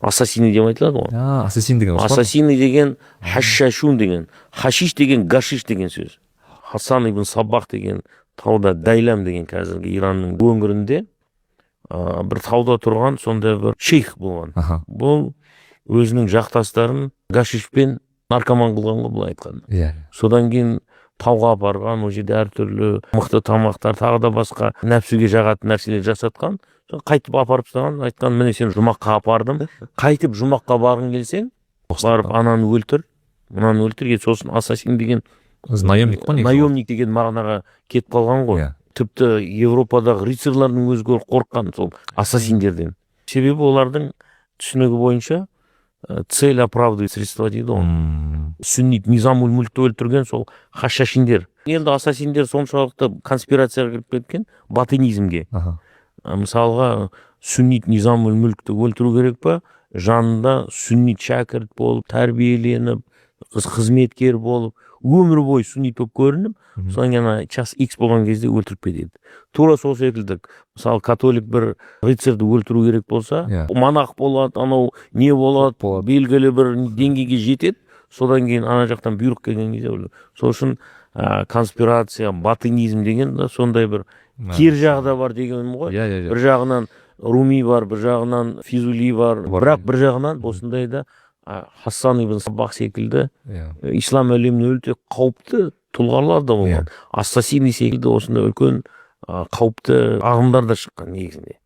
ассасины деп айтылады ғой. Ассасин деген Ассасины деген хашшашун деген, хашиш деген гашиш деген сөз. Хасан ибн Саббах деген тауда, Дайлам деген қазіргі Иранның өңірінде бір тауда тұрған сондай бір шейх болған. Бұл өзінің жақтастарын гашишпен наркоман қылған ғой, былай айтқанда. Содан кейін тауға апарған, ол жерде әртүрлі мықты тамақтар, тағы да басқа нәпсіге жағатын нәрселер жасатқан. Қайтып апарып тастаған, айтқан, міне сен жұмаққа апардым. Қайтып жұмаққа барғың келсең, барып ананы өлтір, мынаны өлтір. Сосын ассасин деген наемник қой, наемник деген мағынаға кетіп қалған ғой. Тіпті Европадағы рыцарьлардың өзі қорыққан сол ассасиндерден. Себебі олардың түсінігі бойынша цель оправдывает средства дейді ғой. Сүннит низамул мүлкті өлтірген сол хашашиндер. Енді ассасиндер соншалықты конспирацияға кіріп кеткен батинизмге. Мысалға, сүннит низамул мүлкті өлтіру керек па? Жанында сүннит шәкірт болып, тәрбиеленіп, қызметкер болып, өмір бойы сүннит болып көрініп, содан кейін час X болған кезде өлтіріп кетеді. Тура сол секілді, мысалы, католик бір рыцарды өлтіру керек болса, монах болады, анау не болады, белгілі бір деңгейге жетеді, содан кейін ана жақтан бұйрық келген кезде. Сол үшін конспирация, батинизм деген сондай бір кер жағы да бар дегенім ғой. Бір жағынан Руми бар, бір жағынан Физули бар, бірақ бір жағынан осындай да Хасан ибн Саббах секілді ислам әлеміне өте қауіпті тұлғалар да болған. Ассасини секілді осындай үлкен қауіпті ағымдар да шыққан негізінде.